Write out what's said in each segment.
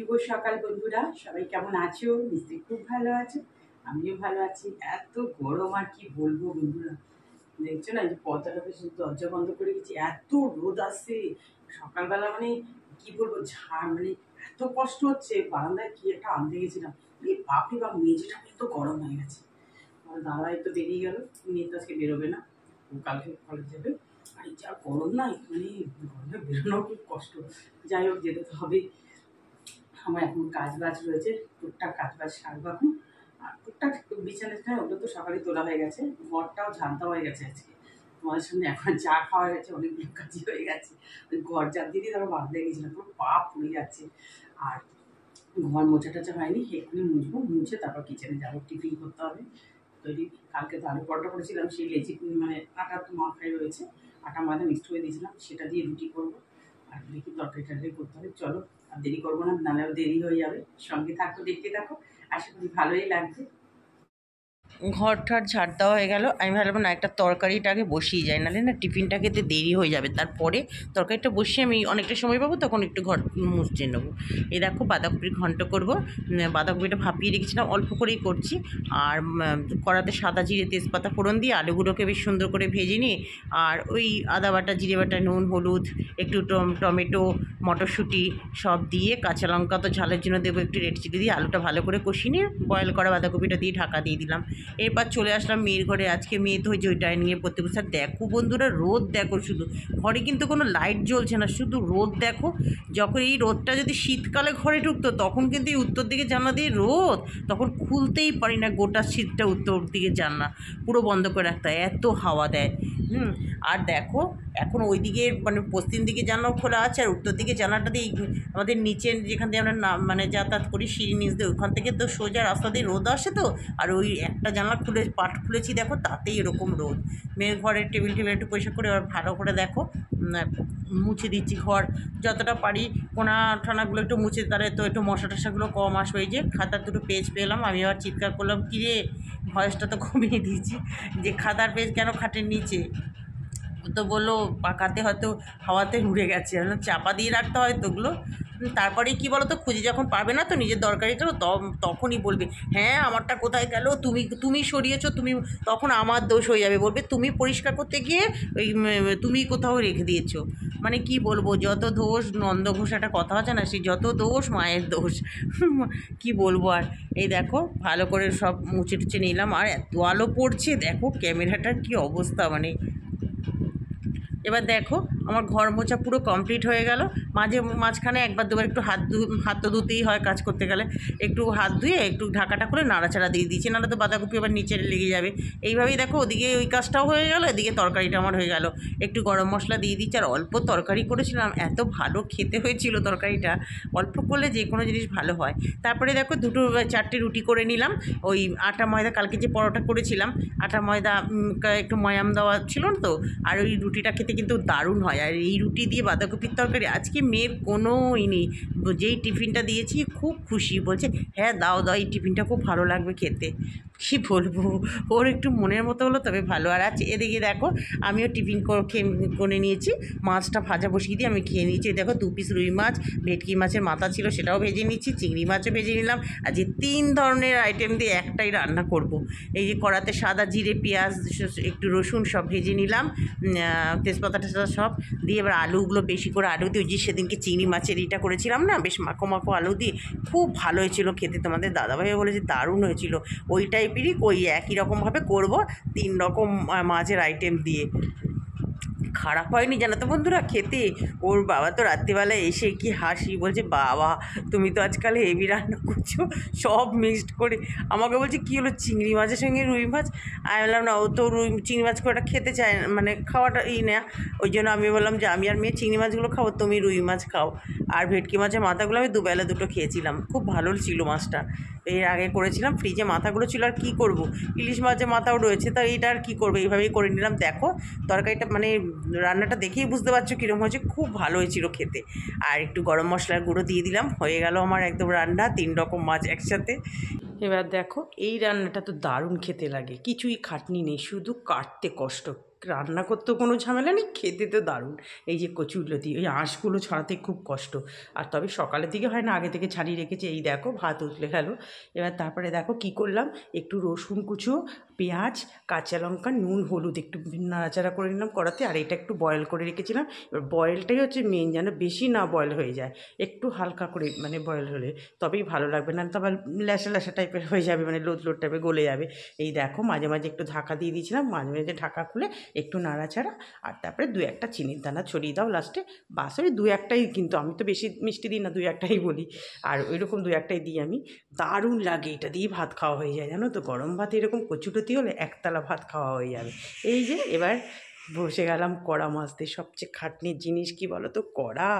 শুভ সকাল বন্ধুরা, সবাই কেমন আছো? নিশ্চয়ই খুব ভালো আছো। আমিও ভালো আছি। এত গরম আর কি বলবো বন্ধুরা, দেখছো না যে পর্দাটা শুধু দরজা বন্ধ করে গেছি, এত রোদ আসছে সকালবেলা। মানে কি বলবো, ঝাড় মানে এত কষ্ট হচ্ছে। বারান্দায় কি একটা আনতে গেছিলাম, বাপরে বাপ, মেঝেটা কিন্তু গরম হয়ে গেছে। আমার দাদাই তো বেরিয়ে গেল, মেয়ে তো আজকে বেরোবে না, ও কালকে কলেজ যাবে। আর এই যা গরম না, মানে গরমে বেরোনো খুব কষ্ট। যাই হোক, যেতে তো হবে। আমার এখন কাজ বাজ রয়েছে, টুকটাক কাজ বাজ সারবো এখন। আর টুকটাক বিছানা ওগুলো তো সকালে তোলা হয়ে গেছে, ঘরটাও ঝাড় দেওয়া হয়ে গেছে আজকে। তোমাদের সামনে এখন চা খাওয়া হয়ে গেছে, অনেকগুলো কাজই হয়ে গেছে। ওই ঘর ঝাড় দিয়ে দিয়ে তারপর বাঁধতে গেছিলাম, পুরো পা পুড়ে যাচ্ছে। আর ঘর মোছা টোছা হয়নি, এক্ষুনি মুছবো, মুছে তারপর কিচেনে যাবো, টিফিন করতে হবে তৈরি। কালকে তো আলু পরোটা করেছিলাম, সেই লেচি মানে আটা তো মাখাই রয়েছে, আটা ময়দা মিক্সড করে দিয়েছিলাম, সেটা দিয়ে রুটি করবো। আর দেখি তরকারি টরকারি করতে হবে। চলো, আর দেরি করবো না, নাহলেও দেরি হয়ে যাবে। সঙ্গে থাকো, দেখতে থাকো, আশা করি ভালোই লাগবে। ঘর ঠর ঝাড় দেওয়া হয়ে গেল। আমি ভাবলাম না, একটা তরকারিটাকে বসিয়ে যায়, নাহলে না টিফিনটা খেতে দেরি হয়ে যাবে। তারপরে তরকারিটা বসিয়ে আমি অনেকটা সময় পাবো, তখন একটু ঘর মুছতে নেবো। এই দেখো, বাঁধাকপির ঘন্ট করবো। বাঁধাকপিটা ভাপিয়ে রেখেছিলাম, অল্প করেই করছি। আর কড়াতে সাদা জিরে তেজপাতা ফোড়ন দিয়ে আলুগুলোকে বেশ সুন্দর করে ভেজে নিয়ে, আর ওই আদা বাটা, জিরে বাটা, নুন, হলুদ, একটু টমেটো, মটরশুঁটি সব দিয়ে, কাঁচা লঙ্কা তো ঝালের জন্য দেবো, একটু রেড চিলি দিয়ে আলুটা ভালো করে কষিয়ে নিয়ে বয়েল করা বাঁধাকপিটা দিয়ে ঢাকা দিয়ে দিলাম। এরপর চলে আসলাম মেয়ের ঘরে। আজকে মেয়ে তো ওই যে ওইটা নিয়ে পড়তে বসে। দেখো বন্ধুরা, রোদ দেখো শুধু, ঘরে কিন্তু কোনো লাইট জ্বলছে না, শুধু রোদ দেখো। যখন এই রোদটা যদি শীতকালে ঘরে ঢুকতো, তখন কিন্তু এই উত্তর দিকে জানলা দিয়ে রোদ, তখন খুলতেই পারি না, গোটা শীতটা উত্তর দিকে জানলা পুরো বন্ধ করে রাখতে হয়, এত হাওয়া দেয়। আর দেখো, এখন ওই দিকে মানে পশ্চিম দিকে জানলাও খোলা আছে, আর উত্তর দিকে জানলাটা দিয়ে আমাদের নিচে যেখান দিয়ে আমরা মানে যাতায়াত করি, সিঁড়ি নিচ দিয়ে, ওখান থেকে তো সোজা রাস্তা দিয়ে রোদ আসে তো। আর ওই একটা জানলা পাট খুলেছি, দেখো তাতেই এরকম রোদ। মেয়ের ঘরের টেবিল একটু পরিষ্কার করে এবার ভালো করে দেখো মুছে দিচ্ছি ঘর যতটা পারি। কোনা ঠানাগুলো একটু মুছে, তাহলে তো একটু মশা টশাগুলো কম আসবে। এই যে খাতার দুটো পেজ পেলাম, আমি আবার চিৎকার করলাম, কিরে ভয়েসটা তো কমিয়ে দিয়েছি, যে খাতার পেজ কেন খাটের নিচে? তো বললো পাকাতে হয়তো হাওয়াতে উড়ে গেছে, চাপা দিয়ে রাখতে হয় তো ওগুলো। তারপরে কি বলো তো, খুঁজে যখন পাবে না তো নিজের দরকারিটা, তখনই বলবে হ্যাঁ আমারটা কোথায় গেল, তুমি সরিয়েছো, তুমি, তখন আমার দোষ হয়ে যাবে, বলবে তুমি পরিষ্কার করতে গিয়ে ওই তুমি কোথাও রেখে দিয়েছো। মানে কি বলবো, যত দোষ নন্দ ঘোষ একটা কথা আছে না, সেই যত দোষ মায়ের দোষ। কি বলবো আর। এই দেখো ভালো করে সব মুছে টুছে নিলাম, আর এত আলো পড়ছে দেখো, ক্যামেরাটার কি অবস্থা। মানে এবার দেখো, আমার ঘর মোছা পুরো কমপ্লিট হয়ে গেল। মাঝখানে একবার দুবার একটু হাত তো ধুতেই হয় কাজ করতে গেলে, একটু হাত ধুয়ে একটু ঢাকাটা করে নাড়াচাড়া দিয়ে দিয়েছি, নাহলে তো বাঁধাকপি আবার নিচে লেগে যাবে। এইভাবেই দেখো, ওদিকে ওই কাজটাও হয়ে গেল, এদিকে তরকারিটা আমার হয়ে গেল। একটু গরম মশলা দিয়ে দিচ্ছি, আর অল্প তরকারি করেছিলাম, এত ভালো খেতে হয়েছিল তরকারিটা। অল্প করলে যে কোনো জিনিস ভালো হয়। তারপরে দেখো, চারটে রুটি করে নিলাম। ওই আটা ময়দা, কালকে যে পরোটা করেছিলাম, আটা ময়দা একটু ময়াম দেওয়া ছিল তো, আর ওই রুটিটা খেতে কিন্তু দারুণ হয়। আর এই রুটি দিয়ে বাঁধাকপির তরকারি আজকে মেয়ের কোনো নেই, যেই টিফিনটা দিয়েছি খুব খুশি, বলছে হ্যাঁ দাও দাও, এই টিফিনটা খুব ভালো লাগবে খেতে। কী বলবো, ওর একটু মনের মতো হলো তবে ভালো। আর আজ এদিকে দেখো, আমিও টিফিন করে নিয়েছি, মাছটা ভাজা বসিয়ে দিয়ে আমি খেয়ে নিয়েছি। দেখো 2 পিস রুই মাছ, ভেটকি মাছের মাথা ছিল সেটাও ভেজে নিচ্ছি, চিংড়ি মাছও ভেজে নিলাম। আর যে 3 ধরনের আইটেম দিয়ে একটাই রান্না করব। এই যে কড়াতে সাদা জিরে, পেঁয়াজ, একটু রসুন সব ভেজে নিলাম, তেজপাতা টেজপাতা সব দিয়ে, এবার আলুগুলো বেশি করে আলু দিয়ে, ওই যে সেদিনকে চিংড়ি মাছের এটা করেছিলাম না, বেশ মাখো মাখো আলু দিয়ে, খুব ভালো হয়েছিল খেতে। তোমাদের দাদাভাইও বলেছে দারুণ হয়েছিল। ওই টাইপেরই ওই একই রকমভাবে করব, 3 রকম মাছের আইটেম দিয়ে। খারাপ হয়নি জানো তো বন্ধুরা খেতে। ওর বাবা তো রাত্রিবেলায় এসে কি হাসি, বলছে বাবা তুমি তো আজকাল হেভি রান্না করছো, সব মিক্সড করে। আমাকে বলছে কী হলো, চিংড়ি মাছের সঙ্গে রুই মাছ? আমি বললাম না, ও তো চিংড়ি মাছ করে খেতে চায় না, মানে খাওয়াটা না। ওই জন্য আমি বললাম যে আমি আর মেয়ে চিংড়ি মাছগুলো খাবো, তুমি রুই মাছ খাও। আর ভেটকি মাছের মাথাগুলো আমি দুবেলা দুটো খেয়েছিলাম, খুব ভালো ছিল মাছটা। এর আগে করেছিলাম, ফ্রিজে মাথাগুলো ছিল, আর কী করবো, ইলিশ মাছের মাথাও রয়েছে, তা এইটা আর কী করবো, এইভাবেই করে নিলাম। দেখো তরকারিটা মানে রান্নাটা দেখেই বুঝতে পারছো কীরকম হয়েছে, খুব ভালো হয়েছিল খেতে। আর একটু গরম মশলার গুঁড়ো দিয়ে দিলাম, হয়ে গেল আমার একদম রান্না, 3 রকম মাছ একসাথে। এবার দেখো, এই রান্নাটা তো দারুণ খেতে লাগে, কিছুই খাটনি নেই, শুধু কাটতে কষ্ট। রান্না করতেও কোনো ঝামেলা নেই, খেতে তো দারুণ। এই যে কচুরলতি, ওই আঁশগুলো ছাড়াতে খুব কষ্ট। আর তবে সকালের দিকে হয় না, আগে থেকে ছাড়িয়ে রেখেছি। এই দেখো ভাত উতলে গেল। এবার তারপরে দেখো কি করলাম, একটু রসুন কুচো, পেঁয়াজ, কাঁচা লঙ্কা, নুন, হলুদ একটু নাড়াচাড়া করে নিলাম কড়াতে। আর এটা একটু বয়েল করে রেখেছিলাম। এবার বয়েলটাই হচ্ছে মেন, যেন বেশি না বয়েল হয়ে যায়, একটু হালকা করে মানে বয়েল হলে তবেই ভালো লাগবে, না তো আবার ল্যাসা ল্যাসা টাইপের হয়ে যাবে, মানে লোদ লোদ টাইপের গলে যাবে। এই দেখো মাঝে মাঝে একটু ঢাকা দিয়ে দিয়েছিলাম, মাঝে মাঝে ঢাকা খুলে একটু নাড়াচাড়া। আর তারপরে দু একটা চিনির দানা ছড়িয়ে দাও লাস্টে। বাস ওই দু একটাই, কিন্তু আমি তো বেশি মিষ্টি দিই না, দু একটাই বলি। আর ওই রকম দু একটাই দিই আমি। দারুণ লাগে, এটা দিয়ে ভাত খাওয়া হয়ে যায় জানো তো। গরম ভাত এরকম কচুটতি হলে একতলা ভাত খাওয়া হয়ে যাবে। এই যে এবার বসে গেলাম কড়া মাজতে। সবচেয়ে খাটনির জিনিস কি বলো তো, কড়া।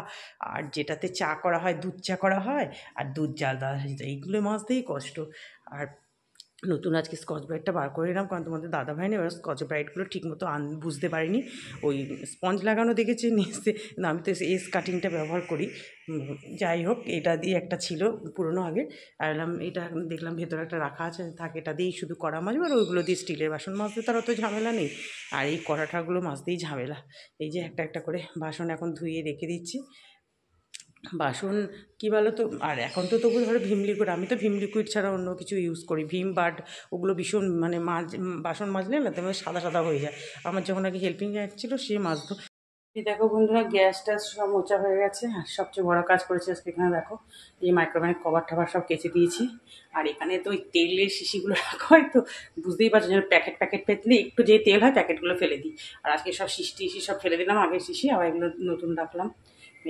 আর যেটাতে চা করা হয়, দুধ চা করা হয়, আর দুধ জাল দেওয়া হয়, এইগুলো মাজতেই কষ্ট। আর নতুন আজকে স্কচ ব্রাইটটা বার করে নিলাম, কারণ তোমাদের দাদা ভাই না এবার স্কচ ব্রাইটগুলো ঠিকমতো বুঝতে পারিনি। ওই স্পঞ্জ লাগানো দেখেছি নিচে, না আমি তো এস কাটিংটা ব্যবহার করি। যাই হোক, এটা দিয়ে একটা ছিল পুরোনো আগে, আর এলাম এটা দেখলাম ভেতরে একটা রাখা আছে, থাকে এটা দিয়েই শুধু কড়া মাজবো। আর ওইগুলো দিয়ে স্টিলের বাসন মাজতে তার অত ঝামেলা নেই। আর এই কড়াটাগুলো মাজতেই ঝামেলা। এই যে একটা একটা করে বাসন এখন ধুয়ে রেখে দিচ্ছি। বাসন কী বলো তো, আর এখন তো তবু ধরো ভিম লিকুইড, আমি তো ভিম লিকুইড ছাড়া অন্য কিছু ইউজ করি, ভিম বাট ওগুলো ভীষণ মানে বাসন মাজলে না তেমন সাদা সাদা হয়ে যায়। আমার যখন আগে হেল্পিং হ্যান্ড ছিল সে মাজতো। এই দেখো বন্ধুরা, গ্যাস ট্যাস সব মোচা হয়ে গেছে। আর সবচেয়ে বড় কাজ করেছে আজকে, এখানে দেখো এই মাইক্রোওয়েভ কভার টাভার সব কেচে দিয়েছি। আর এখানে তো ওই তেলের শিশিগুলো রাখা হয়, তো বুঝতেই পারছো যেন প্যাকেট প্যাকেট ফেললে একটু যে তেল হয় প্যাকেটগুলো ফেলে দিই। আর আজকে সব শিশি টিশি সব ফেলে দিলাম, আগের শিশি, আবার এগুলো নতুন রাখলাম।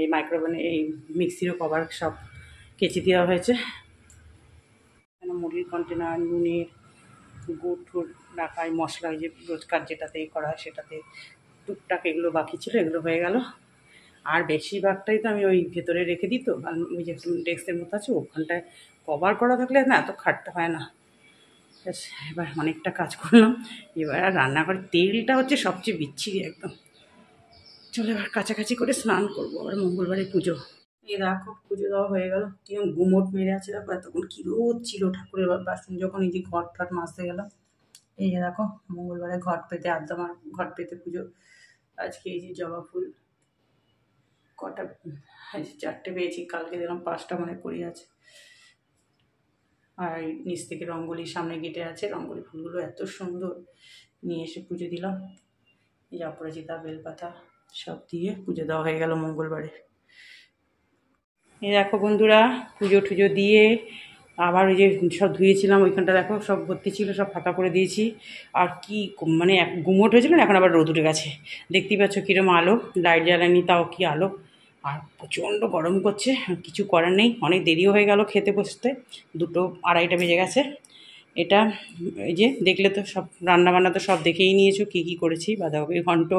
এই মাইক্রোওয়েভে এই মিক্সিরও কভার সব কেচে দেওয়া হয়েছে। এখানে মুড়ির কন্টেনার, নুনের গুড় টুড় রাখা, মশলা ওই যে রোজকার যেটাতেই করা হয় সেটাতে টুকটাক এগুলো বাকি ছিল, এগুলো হয়ে গেল। আর বেশিরভাগটাই তো আমি ওই ভেতরে রেখে দিই, তো ওই যে ডেস্কের মতো আছে ওখানটায় কভার করা থাকলে না এত খাটতে হয় না। ব্যাস, এবার অনেকটা কাজ করলাম। এবার আর রান্নাঘরের তেলটা হচ্ছে সবচেয়ে বিচ্ছিরি একদম। চলো এবার কাছাকাছি করে স্নান করবো, আবার মঙ্গলবারে পুজো। এই দেখো পুজো দেওয়া হয়ে গেল, কিরম গুমোট মেরে আছে দেখো। এতক্ষণ কি রোদ ছিল ঠাকুরের বাসন যখন এই যে ঘট টট মাজতে গেলাম। এই যে দেখো মঙ্গলবারে ঘট পেতে, আদ্যমার ঘট পেতে পুজো। আজকে এই যে জবা ফুল কটা, চারটে পেয়েছি, কালকে দিলাম পাঁচটা, মানে পড়ে আছে। আর নিচ থেকে রঙ্গোলি সামনে গেটে আছে, রঙ্গোলি ফুলগুলো এত সুন্দর, নিয়ে এসে পুজো দিলাম। এই যে অপরাজিতা, বেলপাতা সব দিয়ে পুজো দেওয়া হয়ে গেল মঙ্গলবারে। এই দেখো বন্ধুরা, পুজো টুজো দিয়ে আবার ওই যে সব ধুয়েছিলাম ওইখানটা দেখো সব ভর্তি ছিল, সব ফাঁকা করে দিয়েছি। আর কি মানে গুমোট হয়েছিল না, এখন আবার রোদ উঠে গেছে। দেখতেই পাচ্ছ কীরকম আলো, লাইট জ্বালানি তাও কি আলো। আর প্রচণ্ড গরম করছে, কিছু করার নেই। অনেক দেরিও হয়ে গেল খেতে বসতে, 2টো 2:30টা বেজে গেছে। এটা এই যে দেখলে তো সব রান্নাবান্না তো সব দেখেই নিয়েছো কী কী করেছি। বাঁধাকপি ঘন্ট,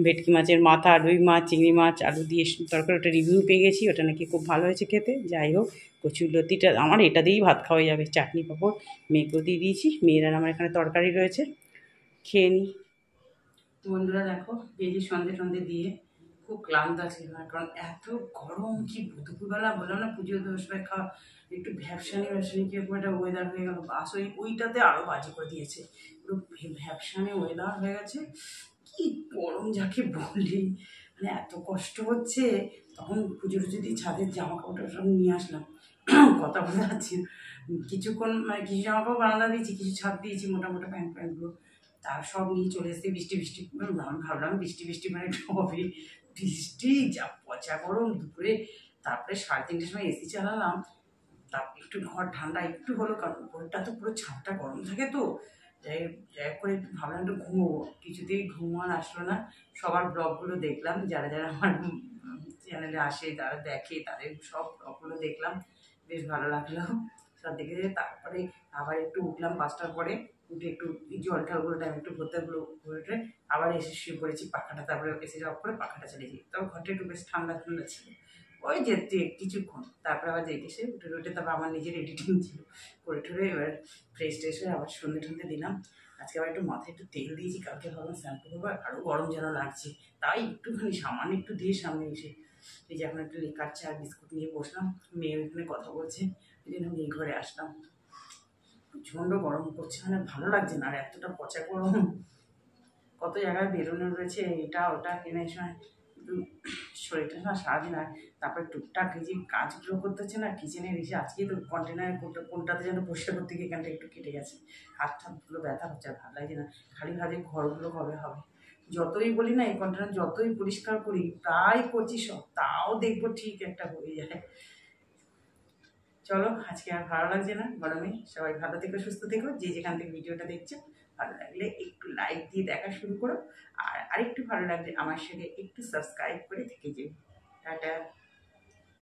ভেটকি মাছের মাথা, রুই মাছ, চিংড়ি মাছ, আলু দিয়ে তরকারি, ওটা রিভিউ পেয়ে গেছি, ওটা নাকি খুব ভালো হয়েছে খেতে। যাই হোক, কচুরলতিটা আমার এটা দিয়েই ভাত খাওয়া যাবে। চাটনি পাঁপড় মেয়েকেও দিয়ে দিয়েছি, মেয়েরা আমার এখানে তরকারি রয়েছে, খেয়ে নিই। বন্ধুরা দেখো এই যে সন্ধে টন্ধে দিয়ে খুব ক্লান্ত আছে, কারণ এত গরম। কি দুপুরবেলা বললাম না পুজো সময় খাওয়া, একটু ভ্যাপসানি ভ্যাপসানি কিরকম একটা ওয়েদার হয়ে গেল। বাস ওইটাতে আরও বাজে করে দিয়েছে, পুরো ভ্যাপসানি ওয়েদার হয়ে গেছে। কি গরম যাকে বলি, মানে এত কষ্ট হচ্ছে। তখন পুজো টুজো দিয়ে ছাদের জামা কাপড়টা সব নিয়ে আসলাম, কথা বলা যাচ্ছে কিছুক্ষণ, মানে কিছু জামা কাপড় বারান্দা দিয়েছি, কিছু ছাদ দিয়েছি, মোটা মোটা প্যান্টগুলো তার সব নিয়ে চলে এসেছে। বৃষ্টি বৃষ্টি ভাবলাম বৃষ্টি বৃষ্টি মানে একটু হবে, বৃষ্টি যা পচা গরম দুপুরে। তারপরে 3:30টার সময় এসি চালালাম, তারপর একটু ঘর ঠান্ডা একটু হলো, কারণ উপরটা তো পুরো ছাদটা গরম থাকে। তো যাই যাই করে একটু ভাবলাম একটু ঘুমোবো, কিছুতেই ঘুম আর আসলো না। সবার ব্লগগুলো দেখলাম, যারা যারা আমার চ্যানেলে আসে, যারা দেখে তাদের সব ব্লগগুলো দেখলাম, বেশ ভালো লাগলো সব দেখে। তারপরে আবার একটু উঠলাম 5টার পরে, উঠে একটু জল ঠালগুলো টাইম একটু ভরতে হলো, ভরে আবার এসে শুয়ে পড়েছি পাখাটা। তারপরে এসে অফ করে পাখাটা চালিয়েছি, তারপর ঘরটা একটু বেশ ঠান্ডা ঠান্ডা ছিল। ওই যেতে কিছুক্ষণ, তারপরে আবার যেতে এসে উঠে উঠে তারপর আমার নিজের এডিটিং ছিল, করে ঠরে এবার ফ্রেশ ট্রেশ হয়ে আবার সন্ধে টন্ধে দিলাম। আজকে আবার একটু মাথায় একটু তেল দিয়েছি, কালকে ভাবলাম শ্যাম্পু করবো, আরও গরম যেন লাগছে, তাই একটুখানি সামান্য একটু দিয়ে সামনে এসে এই যে এখন একটু লেকার চা আর বিস্কুট নিয়ে বসলাম। মেয়ে ওইখানে কথা বলছে, ওই জন্য আমি এই ঘরে আসলাম। প্রচণ্ড গরম করছে, মানে ভালো লাগছে না, আর এতটা পচা গরম কত জায়গায় বেরোনো রয়েছে, এটা ওটা কেনার সময় কিন্তু শরীরটা না সারাদিন। আর তারপরে টুকটাক এই যে কাজগুলো করতে হচ্ছে না কিচেনের, এসে আজকেই তো কন্টেনারে কোনটাতে যেন পরিষ্কার করতে গিয়ে এখানটা একটু কেটে গেছে, হাত ঠাতগুলো ব্যথা হচ্ছে, আর ভালো লাগছে না। খালি ভাবে ঘরগুলো কবে হবে, যতই বলি না এই কন্টেনার যতই পরিষ্কার করি, প্রায় করছি সব, তাও দেখবো ঠিক একটা হয়ে যায়। চলো আজকে আর ভালো লাগছে না গরমে, সবাই ভালো থেকো সুস্থ থেকো, যে যেখান থেকে ভিডিওটা দেখছো। ভালো লাগলে একটু লাইক দিয়ে দেখা শুরু করো, আর আরেকটু ভালো লাগলে আমার সঙ্গে একটু সাবস্ক্রাইব করে থেকে যেও। টাটা।